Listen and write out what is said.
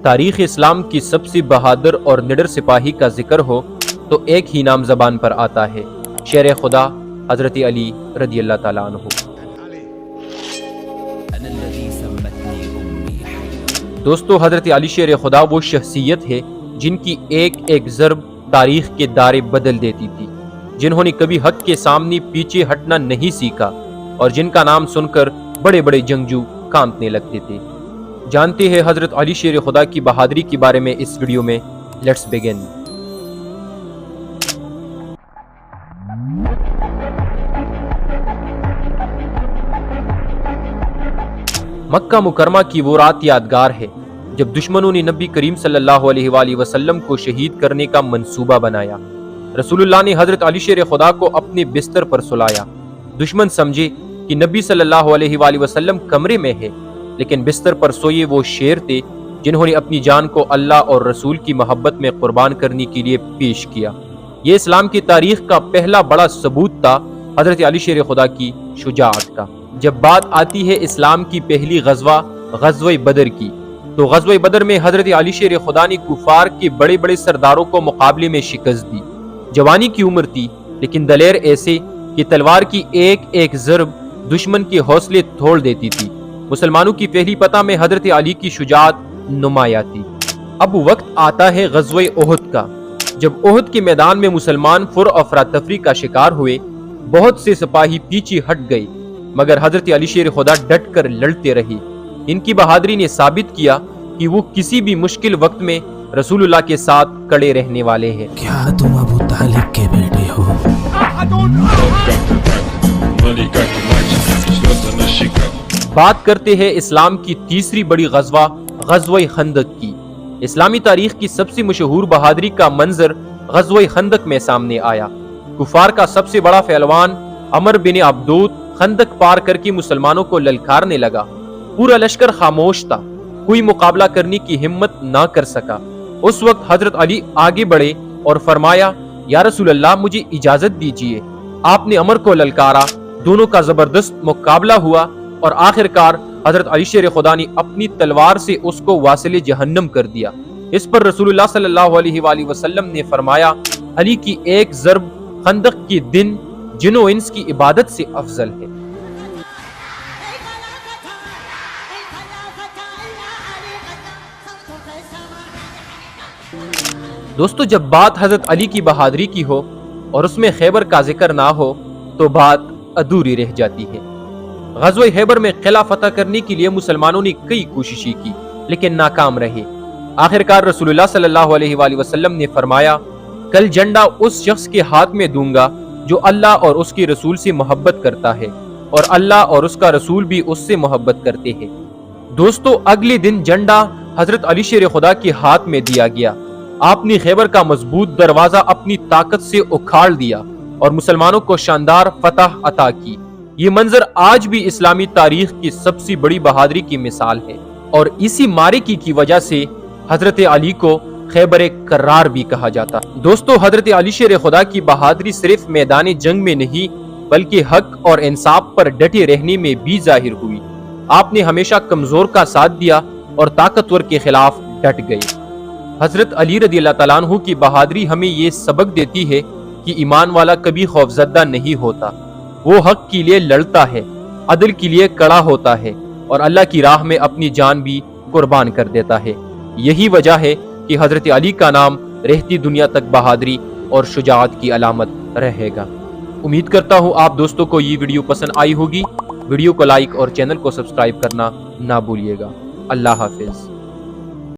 تاریخ اسلام کی سب سے بہادر اور نڈر سپاہی کا ذکر ہو تو ایک ہی نام زبان پر آتا ہے، شیر خدا حضرت علی رضی اللہ تعالیٰ عنہ۔ دوستو، حضرت علی شیر خدا وہ شخصیت ہے جن کی ایک ایک ضرب تاریخ کے دائرے بدل دیتی تھی، جنہوں نے کبھی حق کے سامنے پیچھے ہٹنا نہیں سیکھا اور جن کا نام سن کر بڑے بڑے جنگجو کانپنے لگتے تھے۔ جانتے ہیں حضرت علی شیر خدا کی بہادری کے بارے میں اس ویڈیو میں۔ Let's begin. مکہ مکرمہ کی وہ رات یادگار ہے جب دشمنوں نے نبی کریم صلی اللہ علیہ وآلہ وسلم کو شہید کرنے کا منصوبہ بنایا۔ رسول اللہ نے حضرت علی شیر خدا کو اپنے بستر پر سلایا۔ دشمن سمجھے کہ نبی صلی اللہ علیہ وآلہ وسلم کمرے میں ہے، لیکن بستر پر سوئے وہ شیر تھے جنہوں نے اپنی جان کو اللہ اور رسول کی محبت میں قربان کرنے کے لیے پیش کیا۔ یہ اسلام کی تاریخ کا پہلا بڑا ثبوت تھا حضرت علی شیر خدا کی شجاعت کا۔ جب بات آتی ہے اسلام کی پہلی غزوہ بدر کی، تو غزوہ بدر میں حضرت علی شیر خدا نے کفار کے بڑے بڑے سرداروں کو مقابلے میں شکست دی۔ جوانی کی عمر تھی، لیکن دلیر ایسے کہ تلوار کی ایک ایک ضرب دشمن کے حوصلے توڑ دیتی تھی۔ مسلمانوں کی پہلی فتح میں حضرت علی کی شجاعت نمایاں تھی۔ اب وقت آتا ہے غزوہ احد کا۔ جب احد کے میدان میں مسلمان افراتفری کا شکار ہوئے، بہت سے سپاہی پیچھے ہٹ گئے، مگر حضرت علی شیر خدا ڈٹ کر لڑتے رہے۔ ان کی بہادری نے ثابت کیا کہ وہ کسی بھی مشکل وقت میں رسول اللہ کے ساتھ کڑے رہنے والے ہیں۔ کیا تم ابو طالب کے بیٹے ہو؟ بات کرتے ہیں اسلام کی تیسری بڑی غزوہ خندق کی۔ اسلامی تاریخ کی سب سے مشہور بہادری کا منظر غزوہ خندق میں سامنے آیا۔ کفار کا سب سے بڑا پہلوان عمر بن عبدود خندق پار کر کے مسلمانوں کو للکارنے لگا۔ پورا لشکر خاموش تھا، کوئی مقابلہ کرنے کی ہمت نہ کر سکا۔ اس وقت حضرت علی آگے بڑھے اور فرمایا، یا رسول اللہ، مجھے اجازت دیجیے۔ آپ نے عمر کو للکارا، دونوں کا زبردست مقابلہ ہوا اور آخرکار حضرت علی شیر خدا نے اپنی تلوار سے اس کو واصل جہنم کر دیا۔ اس پر رسول اللہ صلی اللہ علیہ وآلہ وسلم نے فرمایا، علی کی ایک ضرب خندق کے دن جن و انس کی عبادت سے افضل ہے۔ دوستو، جب بات حضرت علی کی بہادری کی ہو اور اس میں خیبر کا ذکر نہ ہو تو بات ادھوری رہ جاتی ہے۔ غزوہ خیبر میں قلعہ فتح کرنے کے لیے مسلمانوں نے کئی کوششیں کی، لیکن ناکام رہے۔ آخرکار رسول اللہ صلی اللہ علیہ وآلہ وسلم نے فرمایا، کل جھنڈا اس شخص کے ہاتھ میں دوں گا جو اللہ اور اس کے رسول سے محبت کرتا ہے، اور اللہ اور اس کا رسول بھی اس سے محبت کرتے ہیں۔ دوستو، اگلے دن جھنڈا حضرت علی شیر خدا کے ہاتھ میں دیا گیا۔ آپ نے خیبر کا مضبوط دروازہ اپنی طاقت سے اکھاڑ دیا اور مسلمانوں کو شاندار فتح عطا کی۔ یہ منظر آج بھی اسلامی تاریخ کی سب سے بڑی بہادری کی مثال ہے، اور اسی معرکے کی وجہ سے حضرت علی کو خیبر کرار بھی کہا جاتا۔ دوستو، حضرت علی شیر خدا کی بہادری صرف میدان جنگ میں نہیں بلکہ حق اور انصاف پر ڈٹے رہنے میں بھی ظاہر ہوئی۔ آپ نے ہمیشہ کمزور کا ساتھ دیا اور طاقتور کے خلاف ڈٹ گئے۔ حضرت علی رضی اللہ تعالیٰ عنہ کی بہادری ہمیں یہ سبق دیتی ہے کہ ایمان والا کبھی خوفزدہ نہیں ہوتا۔ وہ حق کے لیے لڑتا ہے، عدل کے لیے کڑا ہوتا ہے، اور اللہ کی راہ میں اپنی جان بھی قربان کر دیتا ہے۔ یہی وجہ ہے کہ حضرت علی کا نام رہتی دنیا تک بہادری اور شجاعت کی علامت رہے گا۔ امید کرتا ہوں آپ دوستوں کو یہ ویڈیو پسند آئی ہوگی۔ ویڈیو کو لائک اور چینل کو سبسکرائب کرنا نہ بھولیے گا۔ اللہ حافظ۔